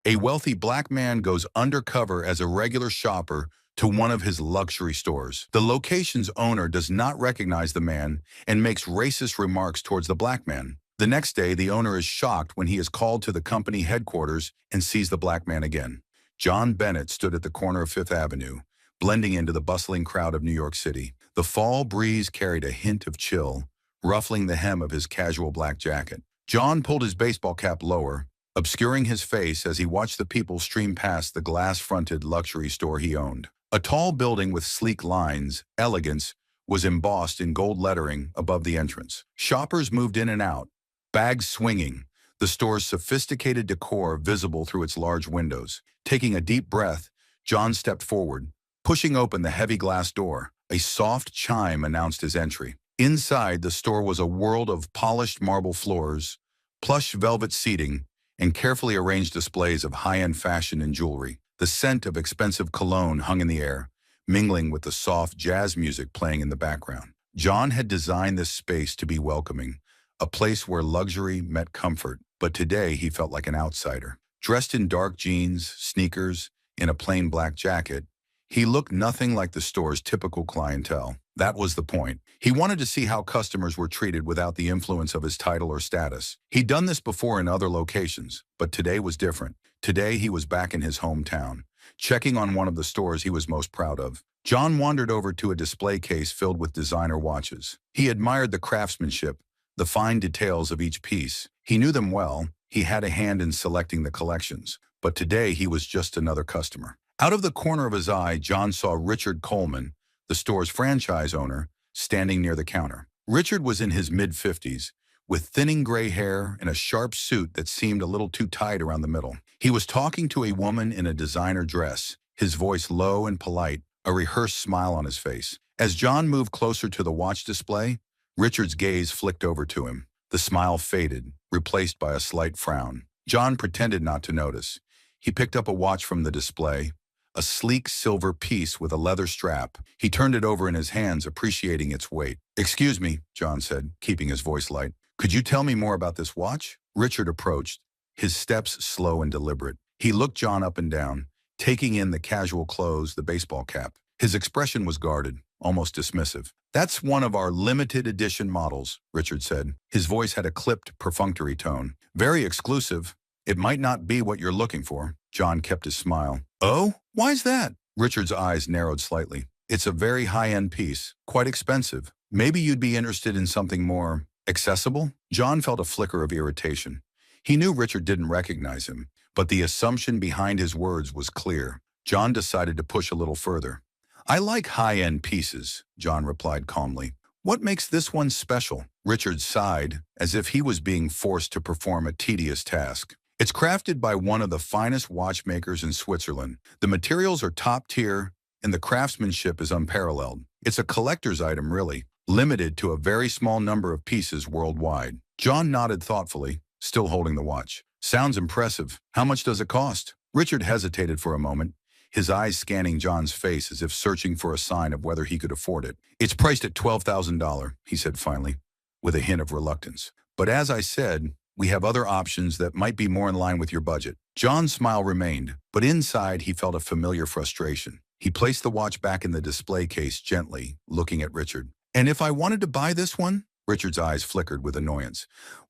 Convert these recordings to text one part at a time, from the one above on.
A wealthy black man goes undercover as a regular shopper to one of his luxury stores. The location's owner does not recognize the man and makes racist remarks towards the black man. The next day, the owner is shocked when he is called to the company headquarters and sees the black man again. John Bennett stood at the corner of Fifth Avenue, blending into the bustling crowd of New York City. The fall breeze carried a hint of chill, ruffling the hem of his casual black jacket. John pulled his baseball cap lower, obscuring his face as he watched the people stream past the glass-fronted luxury store he owned. A tall building with sleek lines, elegance, was embossed in gold lettering above the entrance. Shoppers moved in and out, bags swinging, the store's sophisticated decor visible through its large windows. Taking a deep breath, John stepped forward, pushing open the heavy glass door. A soft chime announced his entry. Inside, the store was a world of polished marble floors, plush velvet seating, and carefully arranged displays of high-end fashion and jewelry. The scent of expensive cologne hung in the air, mingling with the soft jazz music playing in the background. John had designed this space to be welcoming, a place where luxury met comfort, but today he felt like an outsider. Dressed in dark jeans, sneakers, and a plain black jacket, he looked nothing like the store's typical clientele. That was the point. He wanted to see how customers were treated without the influence of his title or status. He'd done this before in other locations, but today was different. Today he was back in his hometown, checking on one of the stores he was most proud of. John wandered over to a display case filled with designer watches. He admired the craftsmanship, the fine details of each piece. He knew them well. He had a hand in selecting the collections. But today he was just another customer. Out of the corner of his eye, John saw Richard Coleman, the store's franchise owner, standing near the counter. Richard was in his mid-50s, with thinning gray hair and a sharp suit that seemed a little too tight around the middle. He was talking to a woman in a designer dress, his voice low and polite, a rehearsed smile on his face. As John moved closer to the watch display, Richard's gaze flicked over to him. The smile faded, replaced by a slight frown. John pretended not to notice. He picked up a watch from the display, a sleek silver piece with a leather strap. He turned it over in his hands, appreciating its weight. "Excuse me," John said, keeping his voice light. "Could you tell me more about this watch?" Richard approached, his steps slow and deliberate. He looked John up and down, taking in the casual clothes, the baseball cap. His expression was guarded, almost dismissive. "That's one of our limited edition models," Richard said. His voice had a clipped, perfunctory tone. "Very exclusive. It might not be what you're looking for." John kept his smile. "Oh? Why's that?" Richard's eyes narrowed slightly. "It's a very high-end piece, quite expensive. Maybe you'd be interested in something more accessible?" John felt a flicker of irritation. He knew Richard didn't recognize him, but the assumption behind his words was clear. John decided to push a little further. "I like high-end pieces," John replied calmly. "What makes this one special?" Richard sighed, as if he was being forced to perform a tedious task. "It's crafted by one of the finest watchmakers in Switzerland. The materials are top tier, and the craftsmanship is unparalleled. It's a collector's item, really, limited to a very small number of pieces worldwide." John nodded thoughtfully, still holding the watch. "Sounds impressive. How much does it cost?" Richard hesitated for a moment, his eyes scanning John's face as if searching for a sign of whether he could afford it. "It's priced at $12,000, he said finally, with a hint of reluctance. "But as I said, we have other options that might be more in line with your budget." John's smile remained, but inside he felt a familiar frustration. He placed the watch back in the display case gently, looking at Richard. "And if I wanted to buy this one?" Richard's eyes flickered with annoyance.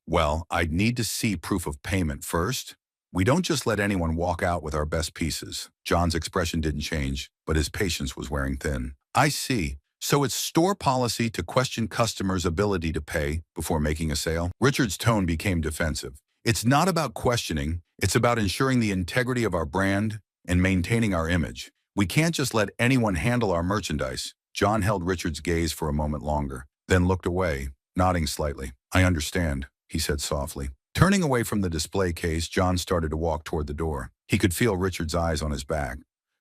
"Well, I'd need to see proof of payment first. We don't just let anyone walk out with our best pieces." John's expression didn't change, but his patience was wearing thin. "I see. So it's store policy to question customers' ability to pay before making a sale?" Richard's tone became defensive. "It's not about questioning. It's about ensuring the integrity of our brand and maintaining our image. We can't just let anyone handle our merchandise." John held Richard's gaze for a moment longer, then looked away, nodding slightly. "I understand," he said softly. Turning away from the display case, John started to walk toward the door. He could feel Richard's eyes on his back,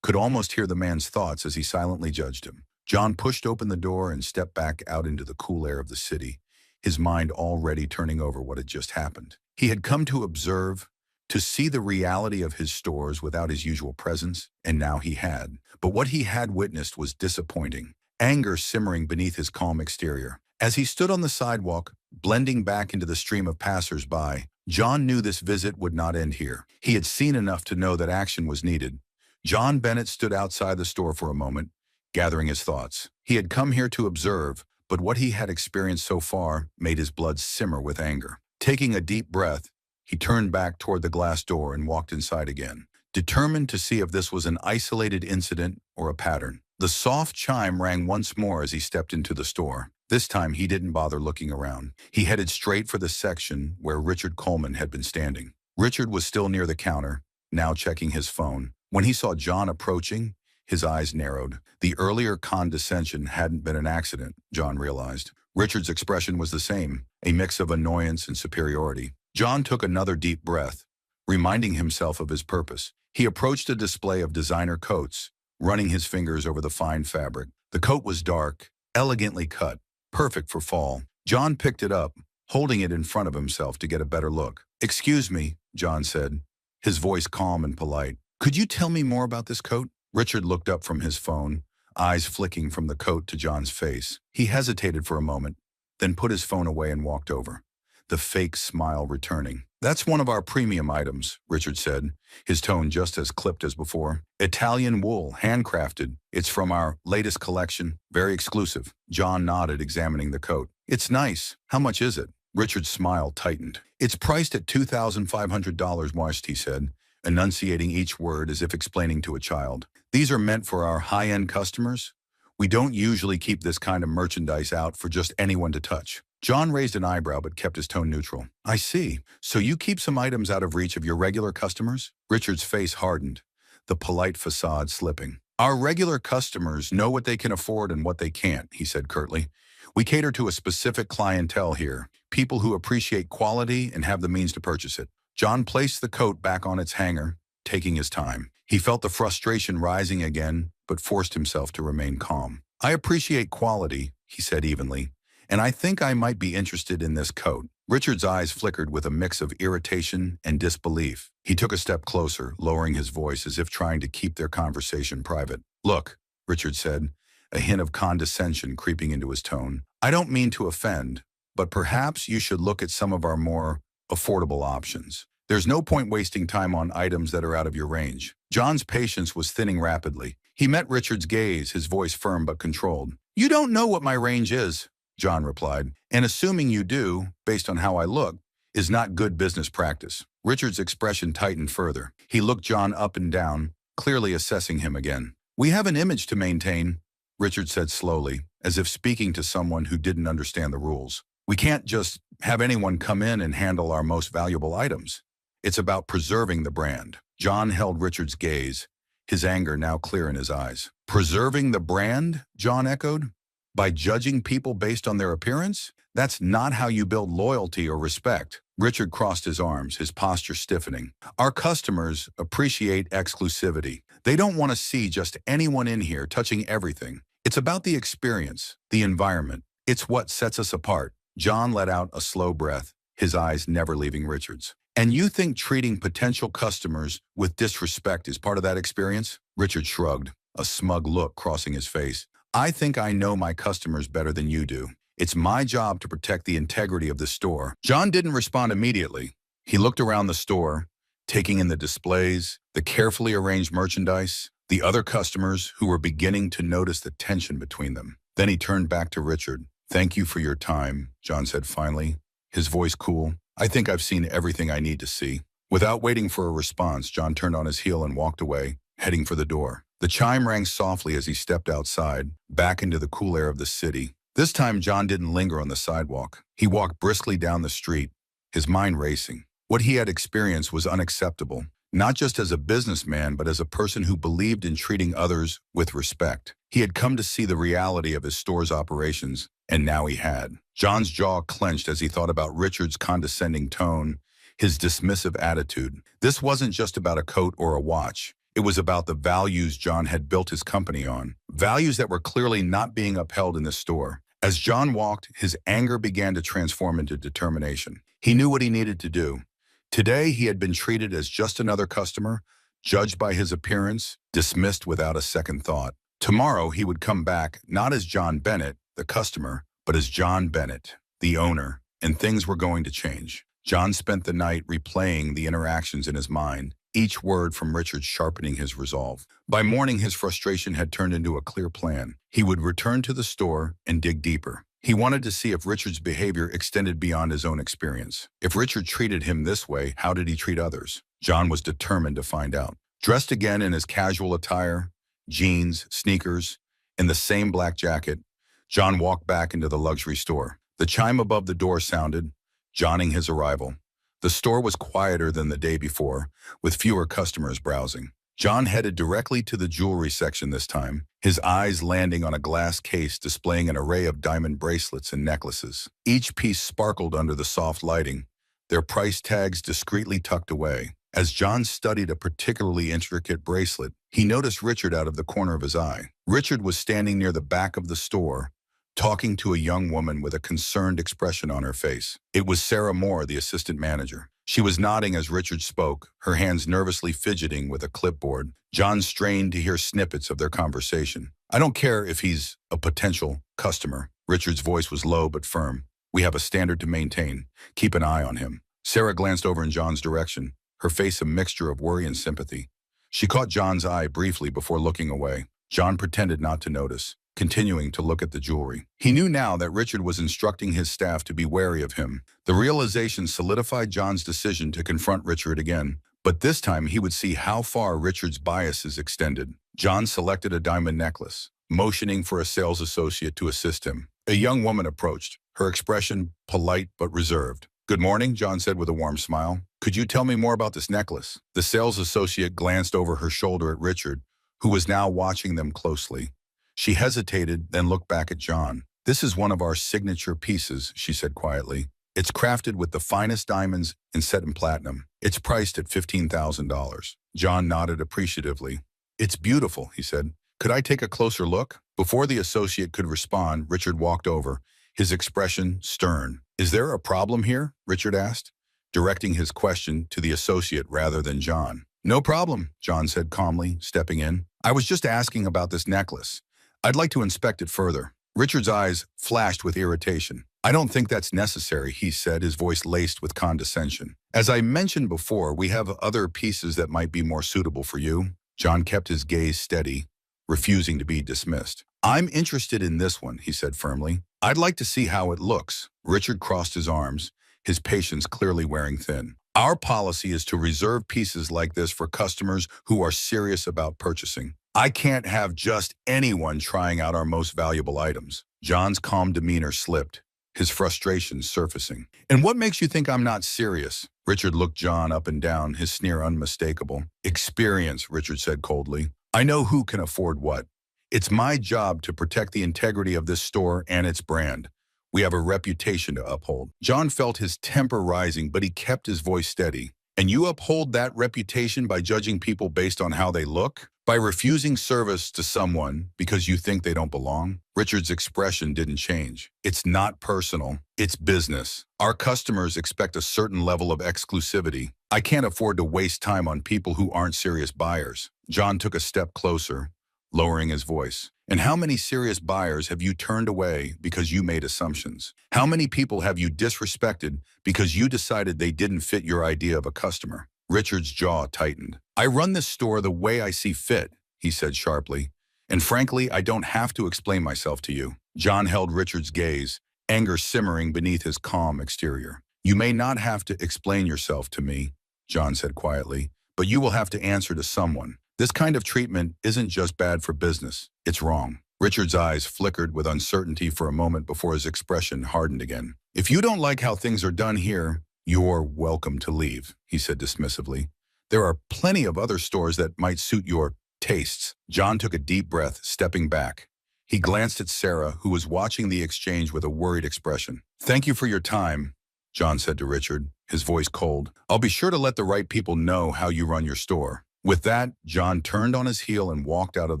could almost hear the man's thoughts as he silently judged him. John pushed open the door and stepped back out into the cool air of the city, his mind already turning over what had just happened. He had come to observe, to see the reality of his stores without his usual presence, and now he had. But what he had witnessed was disappointing, anger simmering beneath his calm exterior. As he stood on the sidewalk, blending back into the stream of passers-by, John knew this visit would not end here. He had seen enough to know that action was needed. John Bennett stood outside the store for a moment, gathering his thoughts. He had come here to observe, but what he had experienced so far made his blood simmer with anger. Taking a deep breath, he turned back toward the glass door and walked inside again, determined to see if this was an isolated incident or a pattern. The soft chime rang once more as he stepped into the store. This time, he didn't bother looking around. He headed straight for the section where Richard Coleman had been standing. Richard was still near the counter, now checking his phone. When he saw John approaching, his eyes narrowed. The earlier condescension hadn't been an accident, John realized. Richard's expression was the same, a mix of annoyance and superiority. John took another deep breath, reminding himself of his purpose. He approached a display of designer coats, running his fingers over the fine fabric. The coat was dark, elegantly cut, perfect for fall. John picked it up, holding it in front of himself to get a better look. "Excuse me," John said, his voice calm and polite. "Could you tell me more about this coat?" Richard looked up from his phone, eyes flicking from the coat to John's face. He hesitated for a moment, then put his phone away and walked over, the fake smile returning. "That's one of our premium items," Richard said, his tone just as clipped as before. "Italian wool, handcrafted. It's from our latest collection, very exclusive." John nodded, examining the coat. "It's nice. How much is it?" Richard's smile tightened. "It's priced at $2,500, Moist," he said, enunciating each word as if explaining to a child. "These are meant for our high-end customers. We don't usually keep this kind of merchandise out for just anyone to touch." John raised an eyebrow but kept his tone neutral. "I see. So you keep some items out of reach of your regular customers?" Richard's face hardened, the polite facade slipping. "Our regular customers know what they can afford and what they can't," he said curtly. "We cater to a specific clientele here, people who appreciate quality and have the means to purchase it." John placed the coat back on its hanger, taking his time. He felt the frustration rising again, but forced himself to remain calm. "I appreciate quality," he said evenly, "and I think I might be interested in this coat." Richard's eyes flickered with a mix of irritation and disbelief. He took a step closer, lowering his voice as if trying to keep their conversation private. "Look," Richard said, a hint of condescension creeping into his tone. "I don't mean to offend, but perhaps you should look at some of our more affordable options. There's no point wasting time on items that are out of your range." John's patience was thinning rapidly. He met Richard's gaze, his voice firm but controlled. "You don't know what my range is," John replied, "and assuming you do, based on how I look, is not good business practice." Richard's expression tightened further. He looked John up and down, clearly assessing him again. "We have an image to maintain," Richard said slowly, as if speaking to someone who didn't understand the rules. "We can't just have anyone come in and handle our most valuable items. It's about preserving the brand." John held Richard's gaze, his anger now clear in his eyes. "Preserving the brand?" John echoed. "By judging people based on their appearance? That's not how you build loyalty or respect." Richard crossed his arms, his posture stiffening. "Our customers appreciate exclusivity. They don't want to see just anyone in here touching everything. It's about the experience, the environment. It's what sets us apart." John let out a slow breath, his eyes never leaving Richard's. "And you think treating potential customers with disrespect is part of that experience?" Richard shrugged, a smug look crossing his face. "I think I know my customers better than you do. It's my job to protect the integrity of the store." John didn't respond immediately. He looked around the store, taking in the displays, the carefully arranged merchandise, the other customers who were beginning to notice the tension between them. Then he turned back to Richard. "Thank you for your time," John said finally, his voice cool. "I think I've seen everything I need to see." Without waiting for a response, John turned on his heel and walked away, heading for the door. The chime rang softly as he stepped outside, back into the cool air of the city. This time, John didn't linger on the sidewalk. He walked briskly down the street, his mind racing. What he had experienced was unacceptable, not just as a businessman, but as a person who believed in treating others with respect. He had come to see the reality of his store's operations, and now he had. John's jaw clenched as he thought about Richard's condescending tone, his dismissive attitude. This wasn't just about a coat or a watch. It was about the values John had built his company on, values that were clearly not being upheld in the store. As John walked, his anger began to transform into determination. He knew what he needed to do. Today, he had been treated as just another customer, judged by his appearance, dismissed without a second thought. Tomorrow, he would come back, not as John Bennett, the customer, but as John Bennett, the owner, and things were going to change. John spent the night replaying the interactions in his mind, each word from Richard sharpening his resolve. By morning, his frustration had turned into a clear plan. He would return to the store and dig deeper. He wanted to see if Richard's behavior extended beyond his own experience. If Richard treated him this way, how did he treat others? John was determined to find out. Dressed again in his casual attire, jeans, sneakers, and the same black jacket, John walked back into the luxury store. The chime above the door sounded, joining his arrival. The store was quieter than the day before, with fewer customers browsing. John headed directly to the jewelry section this time, his eyes landing on a glass case displaying an array of diamond bracelets and necklaces. Each piece sparkled under the soft lighting, their price tags discreetly tucked away. As John studied a particularly intricate bracelet, he noticed Richard out of the corner of his eye. Richard was standing near the back of the store, talking to a young woman with a concerned expression on her face. It was Sarah Moore, the assistant manager. She was nodding as Richard spoke, her hands nervously fidgeting with a clipboard. John strained to hear snippets of their conversation. "I don't care if he's a potential customer." Richard's voice was low but firm. "We have a standard to maintain. Keep an eye on him." Sarah glanced over in John's direction, her face a mixture of worry and sympathy. She caught John's eye briefly before looking away. John pretended not to notice, continuing to look at the jewelry. He knew now that Richard was instructing his staff to be wary of him. The realization solidified John's decision to confront Richard again, but this time he would see how far Richard's biases extended. John selected a diamond necklace, motioning for a sales associate to assist him. A young woman approached, her expression polite but reserved. "Good morning," John said with a warm smile. "Could you tell me more about this necklace?" The sales associate glanced over her shoulder at Richard, who was now watching them closely. She hesitated, then looked back at John. "This is one of our signature pieces," she said quietly. "It's crafted with the finest diamonds and set in platinum. It's priced at $15,000. John nodded appreciatively. "It's beautiful," he said. "Could I take a closer look?" Before the associate could respond, Richard walked over, his expression stern. "Is there a problem here?" Richard asked, directing his question to the associate rather than John. "No problem," John said calmly, stepping in. "I was just asking about this necklace. I'd like to inspect it further." Richard's eyes flashed with irritation. "I don't think that's necessary," he said, his voice laced with condescension. "As I mentioned before, we have other pieces that might be more suitable for you." John kept his gaze steady, refusing to be dismissed. "I'm interested in this one," he said firmly. "I'd like to see how it looks." Richard crossed his arms, his patience clearly wearing thin. "Our policy is to reserve pieces like this for customers who are serious about purchasing. I can't have just anyone trying out our most valuable items." John's calm demeanor slipped, his frustration surfacing. "And what makes you think I'm not serious?" Richard looked John up and down, his sneer unmistakable. "Experience," Richard said coldly. "I know who can afford what. It's my job to protect the integrity of this store and its brand. We have a reputation to uphold." John felt his temper rising, but he kept his voice steady. "And you uphold that reputation by judging people based on how they look? By refusing service to someone because you think they don't belong?" Richard's expression didn't change. "It's not personal. It's business. Our customers expect a certain level of exclusivity. I can't afford to waste time on people who aren't serious buyers." John took a step closer, lowering his voice. "And how many serious buyers have you turned away because you made assumptions? How many people have you disrespected because you decided they didn't fit your idea of a customer?" Richard's jaw tightened. "I run this store the way I see fit," he said sharply. "And frankly, I don't have to explain myself to you." John held Richard's gaze, anger simmering beneath his calm exterior. "You may not have to explain yourself to me," John said quietly, "but you will have to answer to someone. This kind of treatment isn't just bad for business, it's wrong." Richard's eyes flickered with uncertainty for a moment before his expression hardened again. "If you don't like how things are done here, you're welcome to leave," he said dismissively. "There are plenty of other stores that might suit your tastes." John took a deep breath, stepping back. He glanced at Sarah, who was watching the exchange with a worried expression. "Thank you for your time," John said to Richard, his voice cold. "I'll be sure to let the right people know how you run your store." With that, John turned on his heel and walked out of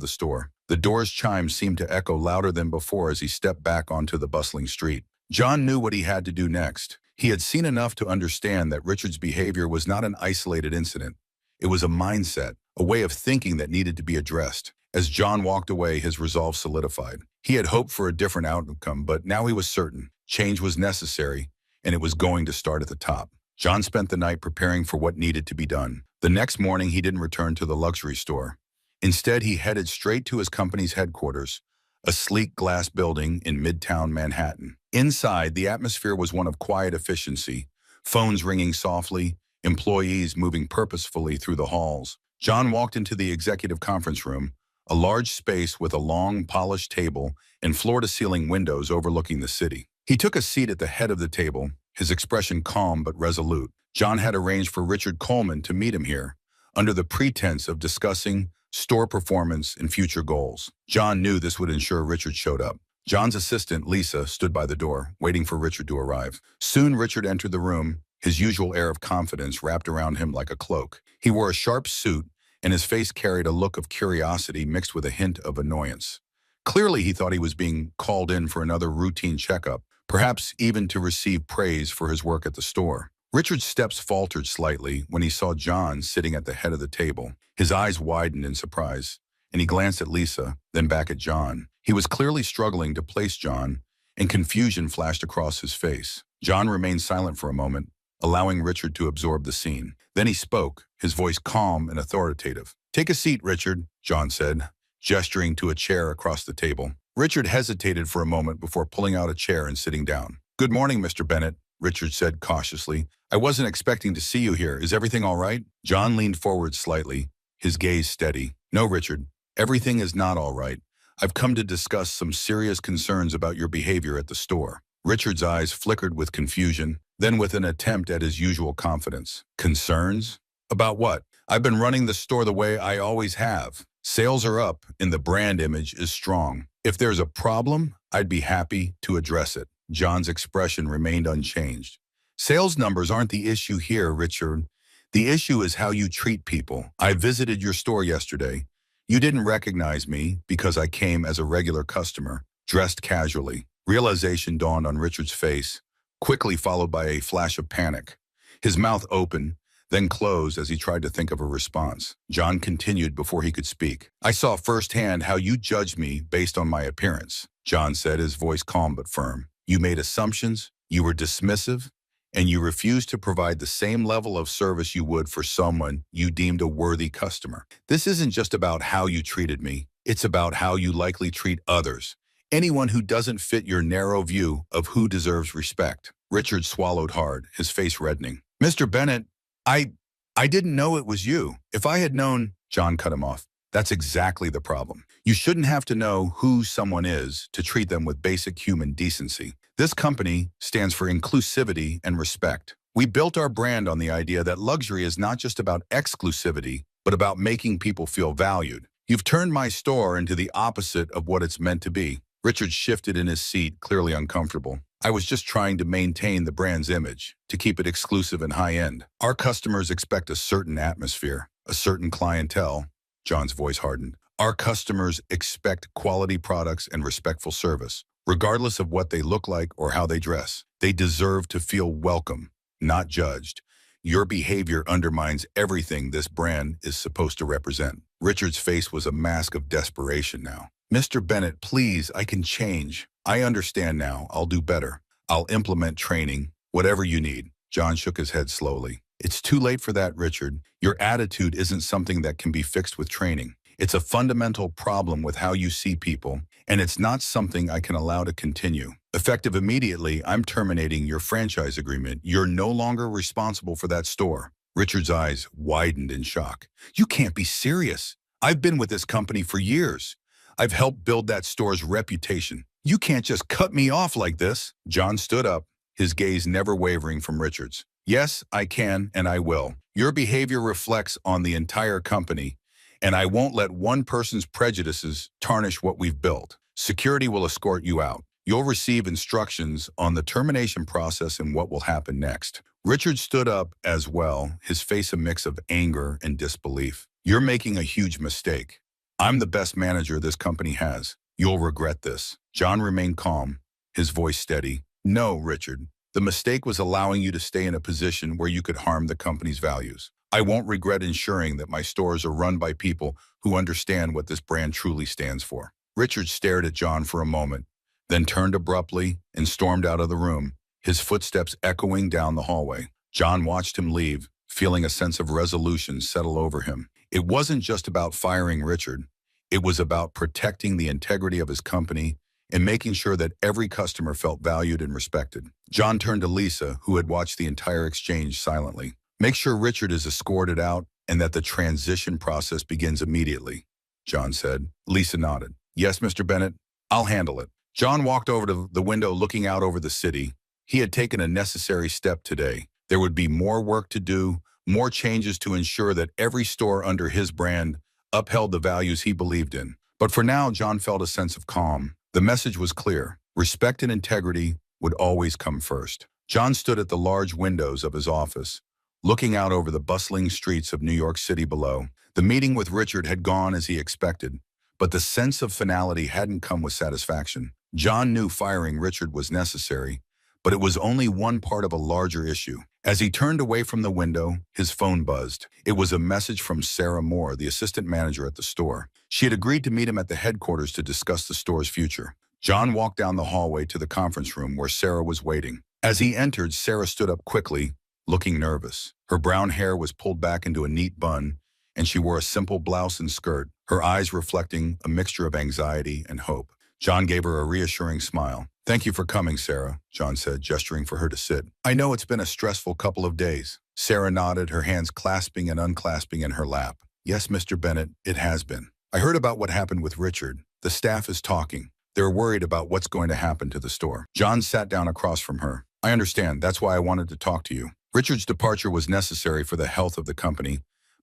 the store. The door's chime seemed to echo louder than before as he stepped back onto the bustling street. John knew what he had to do next. He had seen enough to understand that Richard's behavior was not an isolated incident. It was a mindset, a way of thinking that needed to be addressed. As John walked away, his resolve solidified. He had hoped for a different outcome, but now he was certain. Change was necessary, and it was going to start at the top. John spent the night preparing for what needed to be done. The next morning, he didn't return to the luxury store. Instead, he headed straight to his company's headquarters, a sleek glass building in Midtown Manhattan. Inside, the atmosphere was one of quiet efficiency, phones ringing softly, employees moving purposefully through the halls. John walked into the executive conference room, a large space with a long, polished table and floor-to-ceiling windows overlooking the city. He took a seat at the head of the table, his expression calm but resolute. John had arranged for Richard Coleman to meet him here, under the pretense of discussing store performance and future goals. John knew this would ensure Richard showed up. John's assistant, Lisa, stood by the door, waiting for Richard to arrive. Soon Richard entered the room, his usual air of confidence wrapped around him like a cloak. He wore a sharp suit, and his face carried a look of curiosity mixed with a hint of annoyance. Clearly, he thought he was being called in for another routine checkup, perhaps even to receive praise for his work at the store. Richard's steps faltered slightly when he saw John sitting at the head of the table. His eyes widened in surprise, and he glanced at Lisa, then back at John. He was clearly struggling to place John, and confusion flashed across his face. John remained silent for a moment, allowing Richard to absorb the scene. Then he spoke, his voice calm and authoritative. "Take a seat, Richard," John said, gesturing to a chair across the table. Richard hesitated for a moment before pulling out a chair and sitting down. "Good morning, Mr. Bennett," Richard said cautiously. "I wasn't expecting to see you here. Is everything all right?" John leaned forward slightly, his gaze steady. "No, Richard, everything is not all right. I've come to discuss some serious concerns about your behavior at the store." Richard's eyes flickered with confusion, then with an attempt at his usual confidence. "Concerns? About what? I've been running the store the way I always have. Sales are up, and the brand image is strong. If there's a problem, I'd be happy to address it." John's expression remained unchanged. "Sales numbers aren't the issue here, Richard. The issue is how you treat people. I visited your store yesterday. You didn't recognize me because I came as a regular customer, dressed casually." Realization dawned on Richard's face, quickly followed by a flash of panic. His mouth opened, then closed as he tried to think of a response. John continued before he could speak. "I saw firsthand how you judged me based on my appearance," John said, his voice calm but firm. "You made assumptions, you were dismissive, and you refused to provide the same level of service you would for someone you deemed a worthy customer. This isn't just about how you treated me, it's about how you likely treat others. Anyone who doesn't fit your narrow view of who deserves respect." Richard swallowed hard, his face reddening. "Mr. Bennett, I didn't know it was you. If I had known," John cut him off. "That's exactly the problem. You shouldn't have to know who someone is to treat them with basic human decency. This company stands for inclusivity and respect. We built our brand on the idea that luxury is not just about exclusivity, but about making people feel valued. You've turned my store into the opposite of what it's meant to be." Richard shifted in his seat, clearly uncomfortable. "I was just trying to maintain the brand's image, to keep it exclusive and high-end. Our customers expect a certain atmosphere, a certain clientele." John's voice hardened. "Our customers expect quality products and respectful service, regardless of what they look like or how they dress. They deserve to feel welcome, not judged. Your behavior undermines everything this brand is supposed to represent." Richard's face was a mask of desperation now. "Mr. Bennett, please, I can change. I understand now. I'll do better. I'll implement training, whatever you need." John shook his head slowly. "It's too late for that, Richard. Your attitude isn't something that can be fixed with training. It's a fundamental problem with how you see people, and it's not something I can allow to continue. Effective immediately, I'm terminating your franchise agreement. You're no longer responsible for that store." Richard's eyes widened in shock. "You can't be serious. I've been with this company for years. I've helped build that store's reputation. You can't just cut me off like this." John stood up, his gaze never wavering from Richard's. "Yes, I can and I will. Your behavior reflects on the entire company, and I won't let one person's prejudices tarnish what we've built. Security will escort you out. You'll receive instructions on the termination process and what will happen next." Richard stood up as well, his face a mix of anger and disbelief. "You're making a huge mistake. I'm the best manager this company has. You'll regret this." John remained calm, his voice steady. "No, Richard. The mistake was allowing you to stay in a position where you could harm the company's values. I won't regret ensuring that my stores are run by people who understand what this brand truly stands for." Richard stared at John for a moment, then turned abruptly and stormed out of the room, his footsteps echoing down the hallway. John watched him leave, feeling a sense of resolution settle over him. It wasn't just about firing Richard. It was about protecting the integrity of his company and making sure that every customer felt valued and respected. John turned to Lisa, who had watched the entire exchange silently. Make sure Richard is escorted out and that the transition process begins immediately, John said. Lisa nodded. Yes, Mr. Bennett, I'll handle it. John walked over to the window looking out over the city. He had taken a necessary step today. There would be more work to do, more changes to ensure that every store under his brand upheld the values he believed in. But for now, John felt a sense of calm. The message was clear. Respect and integrity would always come first. John stood at the large windows of his office, looking out over the bustling streets of New York City below. The meeting with Richard had gone as he expected, but the sense of finality hadn't come with satisfaction. John knew firing Richard was necessary, but it was only one part of a larger issue. As he turned away from the window, his phone buzzed. It was a message from Sarah Moore, the assistant manager at the store. She had agreed to meet him at the headquarters to discuss the store's future. John walked down the hallway to the conference room where Sarah was waiting. As he entered, Sarah stood up quickly, looking nervous. Her brown hair was pulled back into a neat bun, and she wore a simple blouse and skirt, her eyes reflecting a mixture of anxiety and hope. John gave her a reassuring smile. Thank you for coming, Sarah, John said, gesturing for her to sit. I know it's been a stressful couple of days. Sarah nodded, her hands clasping and unclasping in her lap. Yes, Mr. Bennett, it has been. I heard about what happened with Richard. The staff is talking. They're worried about what's going to happen to the store. John sat down across from her. I understand. That's why I wanted to talk to you. Richard's departure was necessary for the health of the company,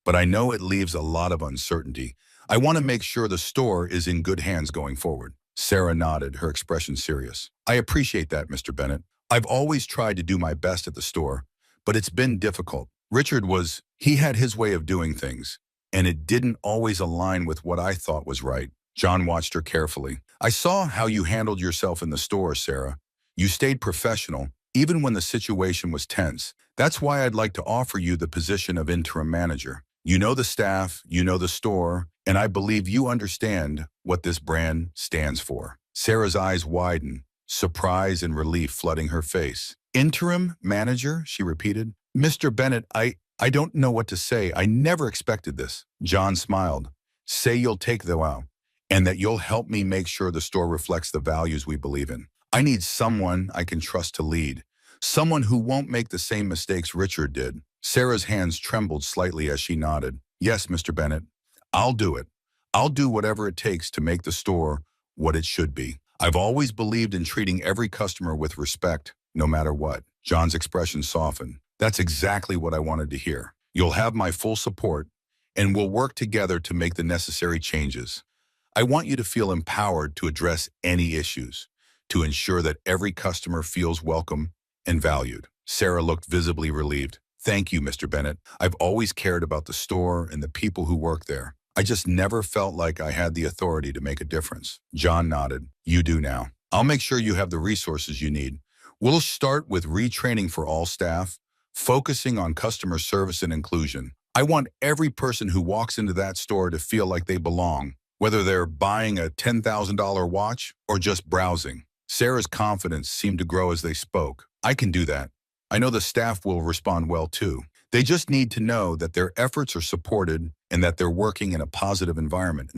but I know it leaves a lot of uncertainty. I want to make sure the store is in good hands going forward. Sarah nodded, her expression serious. I appreciate that, Mr. Bennett. I've always tried to do my best at the store, but it's been difficult. He had his way of doing things, and it didn't always align with what I thought was right. John watched her carefully. I saw how you handled yourself in the store, Sarah. You stayed professional, even when the situation was tense. That's why I'd like to offer you the position of interim manager. You know the staff, you know the store, and I believe you understand what this brand stands for. Sarah's eyes widened, surprise and relief flooding her face. Interim manager, she repeated. Mr. Bennett, I don't know what to say. I never expected this. John smiled. Say you'll take the vow, and that you'll help me make sure the store reflects the values we believe in. I need someone I can trust to lead, someone who won't make the same mistakes Richard did. Sarah's hands trembled slightly as she nodded. Yes, Mr. Bennett, I'll do it. I'll do whatever it takes to make the store what it should be. I've always believed in treating every customer with respect, no matter what. John's expression softened. That's exactly what I wanted to hear. You'll have my full support, and we'll work together to make the necessary changes. I want you to feel empowered to address any issues, to ensure that every customer feels welcome and valued. Sarah looked visibly relieved. Thank you, Mr. Bennett. I've always cared about the store and the people who work there. I just never felt like I had the authority to make a difference. John nodded. You do now. I'll make sure you have the resources you need. We'll start with retraining for all staff, focusing on customer service and inclusion. I want every person who walks into that store to feel like they belong, whether they're buying a $10,000 watch or just browsing. Sarah's confidence seemed to grow as they spoke. I can do that. I know the staff will respond well too. They just need to know that their efforts are supported and that they're working in a positive environment.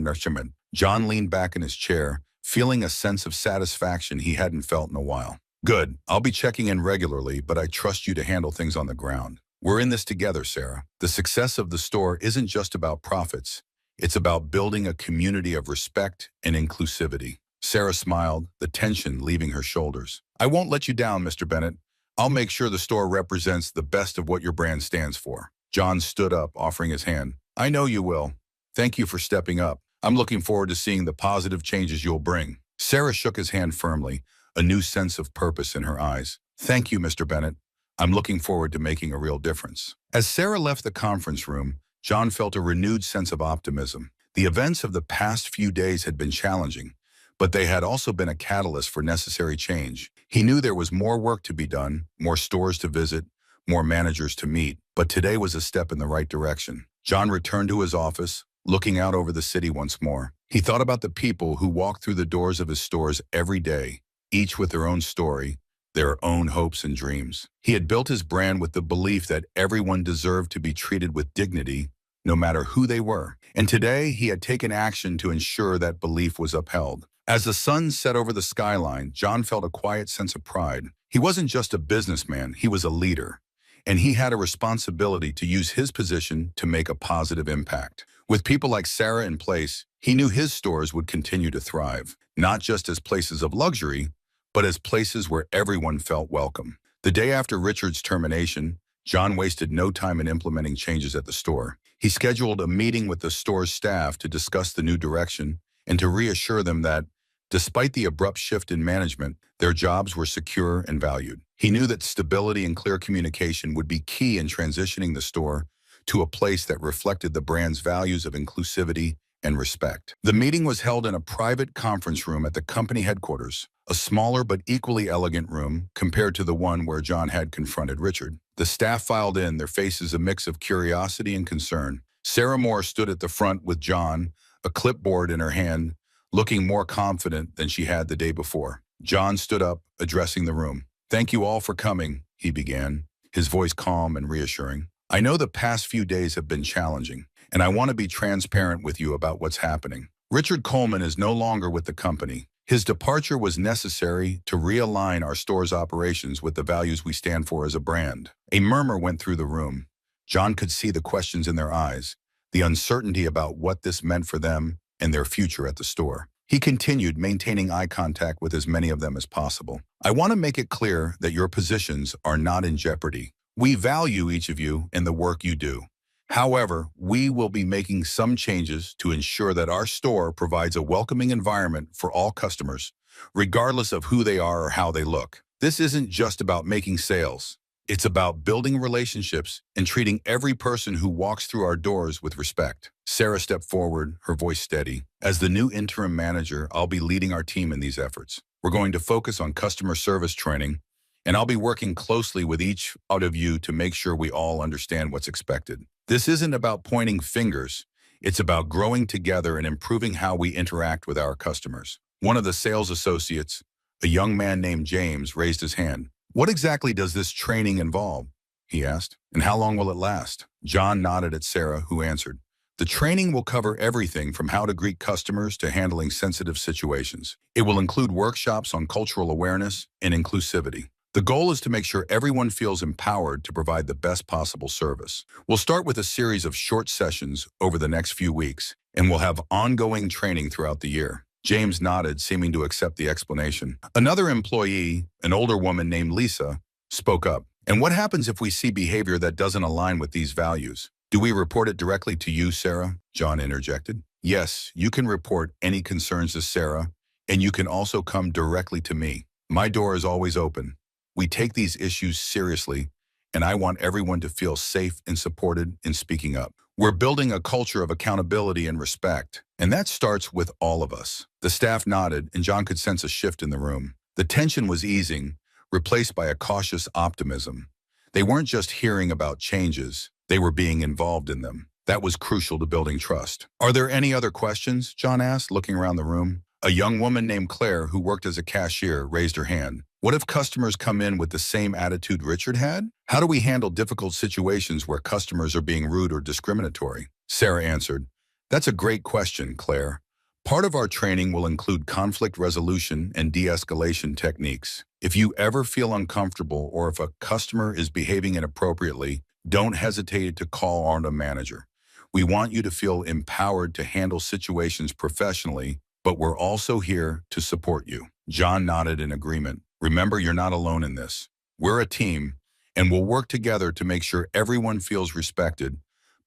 John leaned back in his chair, feeling a sense of satisfaction he hadn't felt in a while. Good. I'll be checking in regularly, but I trust you to handle things on the ground. We're in this together, Sarah. The success of the store isn't just about profits. It's about building a community of respect and inclusivity. Sarah smiled, the tension leaving her shoulders. I won't let you down, Mr. Bennett. I'll make sure the store represents the best of what your brand stands for. John stood up, offering his hand. I know you will. Thank you for stepping up. I'm looking forward to seeing the positive changes you'll bring. Sarah shook his hand firmly, a new sense of purpose in her eyes. Thank you, Mr. Bennett. I'm looking forward to making a real difference. As Sarah left the conference room, John felt a renewed sense of optimism. The events of the past few days had been challenging, but they had also been a catalyst for necessary change. He knew there was more work to be done, more stores to visit, more managers to meet, but today was a step in the right direction. John returned to his office, looking out over the city once more. He thought about the people who walked through the doors of his stores every day, each with their own story, their own hopes and dreams. He had built his brand with the belief that everyone deserved to be treated with dignity, no matter who they were. And today, he had taken action to ensure that belief was upheld. As the sun set over the skyline, John felt a quiet sense of pride. He wasn't just a businessman, he was a leader. And he had a responsibility to use his position to make a positive impact. With people like Sarah in place, he knew his stores would continue to thrive, not just as places of luxury, but as places where everyone felt welcome. The day after Richard's termination, John wasted no time in implementing changes at the store. He scheduled a meeting with the store's staff to discuss the new direction and to reassure them that, despite the abrupt shift in management, their jobs were secure and valued. He knew that stability and clear communication would be key in transitioning the store to a place that reflected the brand's values of inclusivity and respect. The meeting was held in a private conference room at the company headquarters, a smaller but equally elegant room compared to the one where John had confronted Richard. The staff filed in, their faces a mix of curiosity and concern. Sarah Moore stood at the front with John, a clipboard in her hand, looking more confident than she had the day before. John stood up, addressing the room. "Thank you all for coming," he began, his voice calm and reassuring. "I know the past few days have been challenging, and I want to be transparent with you about what's happening. Richard Coleman is no longer with the company. His departure was necessary to realign our store's operations with the values we stand for as a brand." A murmur went through the room. John could see the questions in their eyes, the uncertainty about what this meant for them and their future at the store. He continued, maintaining eye contact with as many of them as possible. "I want to make it clear that your positions are not in jeopardy. We value each of you and the work you do. However, we will be making some changes to ensure that our store provides a welcoming environment for all customers, regardless of who they are or how they look. This isn't just about making sales. It's about building relationships and treating every person who walks through our doors with respect." Sarah stepped forward, her voice steady. "As the new interim manager, I'll be leading our team in these efforts. We're going to focus on customer service training, and I'll be working closely with each out of you to make sure we all understand what's expected. This isn't about pointing fingers. It's about growing together and improving how we interact with our customers." One of the sales associates, a young man named James, raised his hand. "What exactly does this training involve?" he asked. "And how long will it last?" John nodded at Sarah, who answered, "The training will cover everything from how to greet customers to handling sensitive situations. It will include workshops on cultural awareness and inclusivity. The goal is to make sure everyone feels empowered to provide the best possible service. We'll start with a series of short sessions over the next few weeks, and we'll have ongoing training throughout the year." James nodded, seeming to accept the explanation. Another employee, an older woman named Lisa, spoke up. "And what happens if we see behavior that doesn't align with these values? Do we report it directly to you, Sarah?" John interjected. "Yes, you can report any concerns to Sarah, and you can also come directly to me. My door is always open. We take these issues seriously, and I want everyone to feel safe and supported in speaking up. We're building a culture of accountability and respect, and that starts with all of us." The staff nodded, and John could sense a shift in the room. The tension was easing, replaced by a cautious optimism. They weren't just hearing about changes, they were being involved in them. That was crucial to building trust. "Are there any other questions?" John asked, looking around the room. A young woman named Claire, who worked as a cashier, raised her hand. "What if customers come in with the same attitude Richard had? How do we handle difficult situations where customers are being rude or discriminatory?" Sarah answered, "That's a great question, Claire. Part of our training will include conflict resolution and de-escalation techniques. If you ever feel uncomfortable or if a customer is behaving inappropriately, don't hesitate to call on a manager. We want you to feel empowered to handle situations professionally, but we're also here to support you." John nodded in agreement. "Remember, you're not alone in this. We're a team, and we'll work together to make sure everyone feels respected,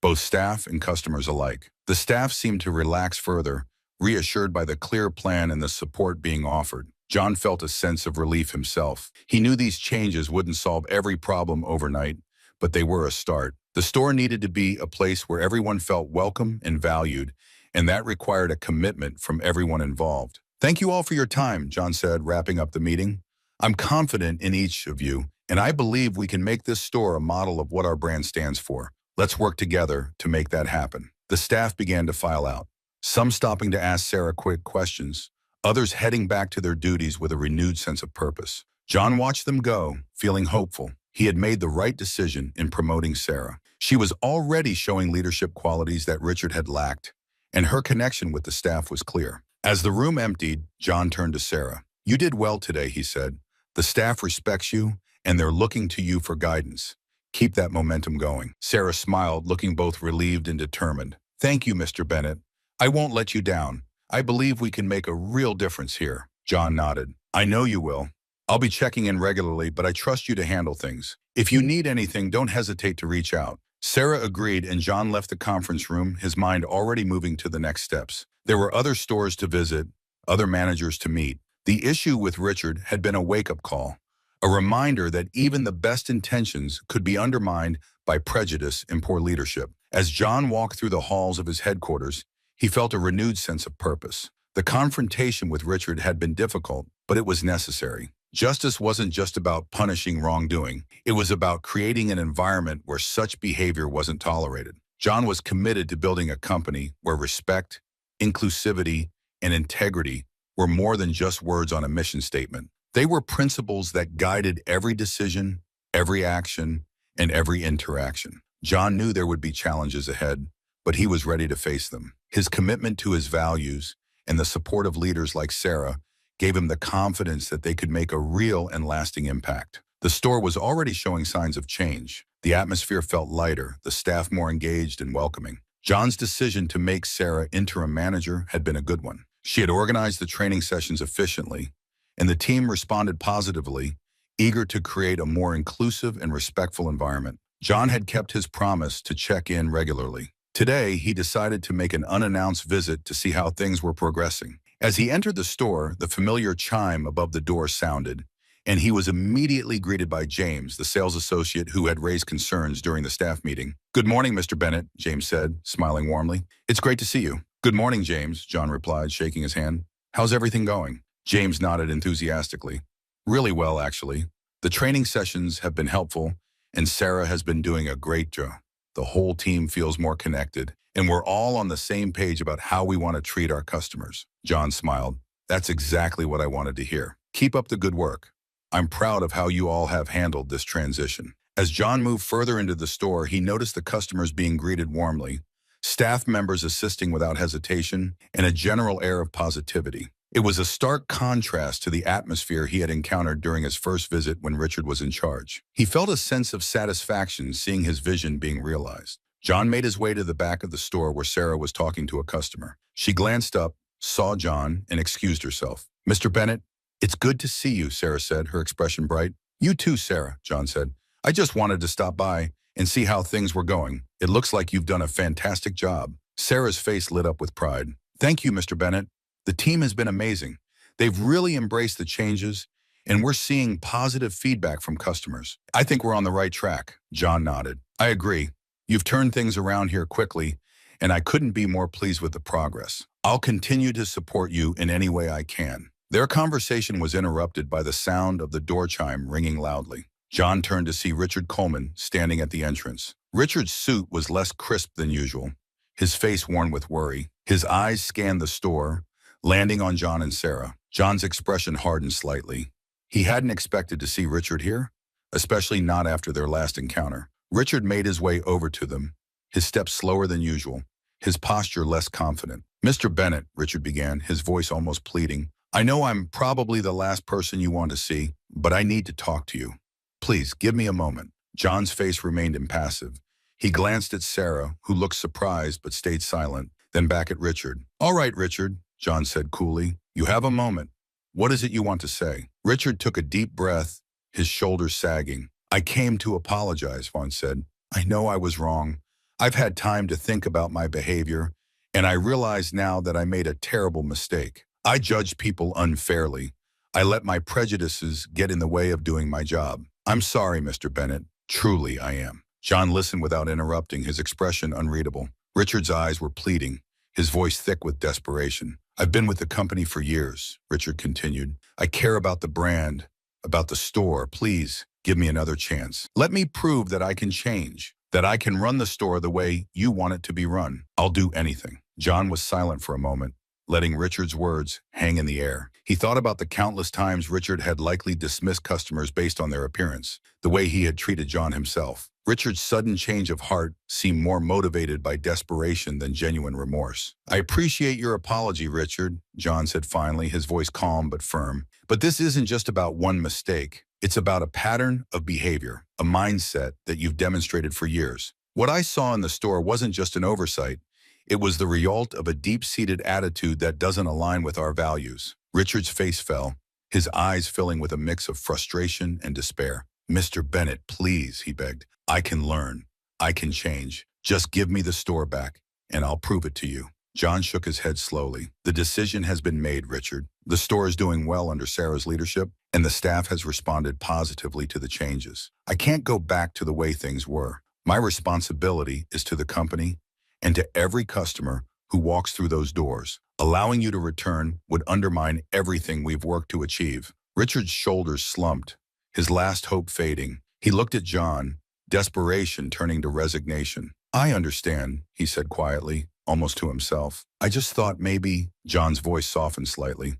both staff and customers alike." The staff seemed to relax further, reassured by the clear plan and the support being offered. John felt a sense of relief himself. He knew these changes wouldn't solve every problem overnight, but they were a start. The store needed to be a place where everyone felt welcome and valued, and that required a commitment from everyone involved. "Thank you all for your time," John said, wrapping up the meeting. "I'm confident in each of you, and I believe we can make this store a model of what our brand stands for. Let's work together to make that happen." The staff began to file out, some stopping to ask Sarah quick questions, others heading back to their duties with a renewed sense of purpose. John watched them go, feeling hopeful. He had made the right decision in promoting Sarah. She was already showing leadership qualities that Richard had lacked, and her connection with the staff was clear. As the room emptied, John turned to Sarah. "You did well today," he said. "The staff respects you, and they're looking to you for guidance. Keep that momentum going." Sarah smiled, looking both relieved and determined. "Thank you, Mr. Bennett. I won't let you down. I believe we can make a real difference here." John nodded. "I know you will. I'll be checking in regularly, but I trust you to handle things. If you need anything, don't hesitate to reach out." Sarah agreed, and John left the conference room, his mind already moving to the next steps. There were other stores to visit, other managers to meet. The issue with Richard had been a wake-up call, a reminder that even the best intentions could be undermined by prejudice and poor leadership. As John walked through the halls of his headquarters, he felt a renewed sense of purpose. The confrontation with Richard had been difficult, but it was necessary. Justice wasn't just about punishing wrongdoing. It was about creating an environment where such behavior wasn't tolerated. John was committed to building a company where respect, inclusivity, and integrity were more than just words on a mission statement. They were principles that guided every decision, every action, and every interaction. John knew there would be challenges ahead, but he was ready to face them. His commitment to his values and the support of leaders like Sarah gave him the confidence that they could make a real and lasting impact. The store was already showing signs of change. The atmosphere felt lighter, the staff more engaged and welcoming. John's decision to make Sarah interim manager had been a good one. She had organized the training sessions efficiently, and the team responded positively, eager to create a more inclusive and respectful environment. John had kept his promise to check in regularly. Today, he decided to make an unannounced visit to see how things were progressing. As he entered the store, the familiar chime above the door sounded, and he was immediately greeted by James, the sales associate who had raised concerns during the staff meeting. "Good morning, Mr. Bennett," James said, smiling warmly. "It's great to see you." "Good morning, James," John replied, shaking his hand. "How's everything going?" James nodded enthusiastically. "Really well, actually. The training sessions have been helpful, and Sarah has been doing a great job. The whole team feels more connected, and we're all on the same page about how we want to treat our customers." John smiled. "That's exactly what I wanted to hear. Keep up the good work. I'm proud of how you all have handled this transition." As John moved further into the store, he noticed the customers being greeted warmly, staff members assisting without hesitation, and a general air of positivity. It was a stark contrast to the atmosphere he had encountered during his first visit when Richard was in charge. He felt a sense of satisfaction seeing his vision being realized. John made his way to the back of the store where Sarah was talking to a customer. She glanced up, saw John, and excused herself. "Mr. Bennett, it's good to see you," Sarah said, her expression bright. "You too, Sarah," John said. "I just wanted to stop by and see how things were going. It looks like you've done a fantastic job." Sarah's face lit up with pride. "Thank you, Mr. Bennett. The team has been amazing. They've really embraced the changes, and we're seeing positive feedback from customers. I think we're on the right track." John nodded. "I agree. You've turned things around here quickly, and I couldn't be more pleased with the progress. I'll continue to support you in any way I can." Their conversation was interrupted by the sound of the door chime ringing loudly. John turned to see Richard Coleman standing at the entrance. Richard's suit was less crisp than usual, his face worn with worry. His eyes scanned the store, landing on John and Sarah. John's expression hardened slightly. He hadn't expected to see Richard here, especially not after their last encounter. Richard made his way over to them, his steps slower than usual, his posture less confident. "Mr. Bennett," Richard began, his voice almost pleading, "I know I'm probably the last person you want to see, but I need to talk to you. Please, give me a moment." John's face remained impassive. He glanced at Sarah, who looked surprised but stayed silent, then back at Richard. "All right, Richard," John said coolly. "You have a moment. What is it you want to say?" Richard took a deep breath, his shoulders sagging. "I came to apologize," Vaughn said. "I know I was wrong. I've had time to think about my behavior, and I realize now that I made a terrible mistake. I judged people unfairly. I let my prejudices get in the way of doing my job. I'm sorry, Mr. Bennett. Truly, I am." John listened without interrupting, his expression unreadable. Richard's eyes were pleading, his voice thick with desperation. "I've been with the company for years," Richard continued. "I care about the brand, about the store. Please, give me another chance. Let me prove that I can change, that I can run the store the way you want it to be run. I'll do anything." John was silent for a moment, letting Richard's words hang in the air. He thought about the countless times Richard had likely dismissed customers based on their appearance, the way he had treated John himself. Richard's sudden change of heart seemed more motivated by desperation than genuine remorse. "I appreciate your apology, Richard," John said finally, his voice calm but firm. "But this isn't just about one mistake. It's about a pattern of behavior, a mindset that you've demonstrated for years. What I saw in the store wasn't just an oversight. It was the result of a deep-seated attitude that doesn't align with our values." Richard's face fell, his eyes filling with a mix of frustration and despair. "Mr. Bennett, please," he begged. "I can learn. I can change. Just give me the store back, and I'll prove it to you." John shook his head slowly. "The decision has been made, Richard. The store is doing well under Sarah's leadership, and the staff has responded positively to the changes. I can't go back to the way things were. My responsibility is to the company and to every customer who walks through those doors. Allowing you to return would undermine everything we've worked to achieve." Richard's shoulders slumped, his last hope fading. He looked at John, desperation turning to resignation. "I understand," he said quietly, almost to himself. "I just thought maybe—" John's voice softened slightly.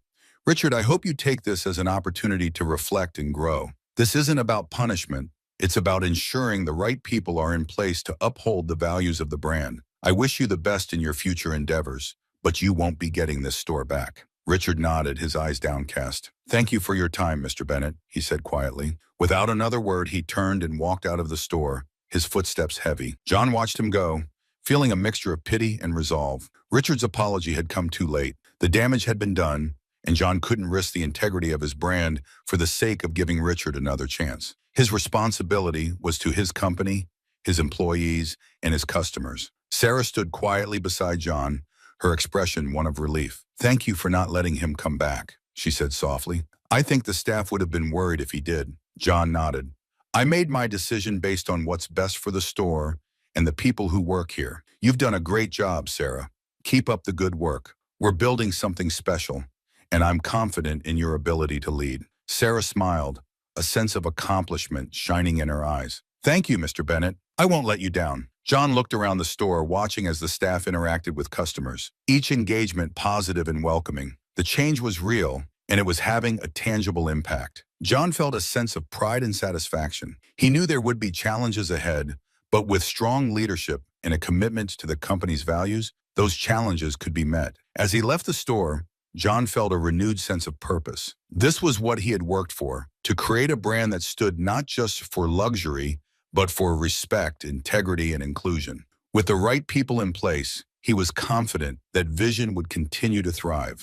"Richard, I hope you take this as an opportunity to reflect and grow. This isn't about punishment. It's about ensuring the right people are in place to uphold the values of the brand. I wish you the best in your future endeavors, but you won't be getting this store back." Richard nodded, his eyes downcast. "Thank you for your time, Mr. Bennett," he said quietly. Without another word, he turned and walked out of the store, his footsteps heavy. John watched him go, feeling a mixture of pity and resolve. Richard's apology had come too late. The damage had been done, and John couldn't risk the integrity of his brand for the sake of giving Richard another chance. His responsibility was to his company, his employees, and his customers. Sarah stood quietly beside John, her expression one of relief. "Thank you for not letting him come back," she said softly. "I think the staff would have been worried if he did." John nodded. "I made my decision based on what's best for the store and the people who work here. You've done a great job, Sarah. Keep up the good work. We're building something special, and I'm confident in your ability to lead." Sarah smiled, a sense of accomplishment shining in her eyes. "Thank you, Mr. Bennett. I won't let you down." John looked around the store, watching as the staff interacted with customers, each engagement positive and welcoming. The change was real, and it was having a tangible impact. John felt a sense of pride and satisfaction. He knew there would be challenges ahead, but with strong leadership and a commitment to the company's values, those challenges could be met. As he left the store, John felt a renewed sense of purpose. This was what he had worked for, to create a brand that stood not just for luxury, but for respect, integrity, and inclusion. With the right people in place, he was confident that Vision would continue to thrive.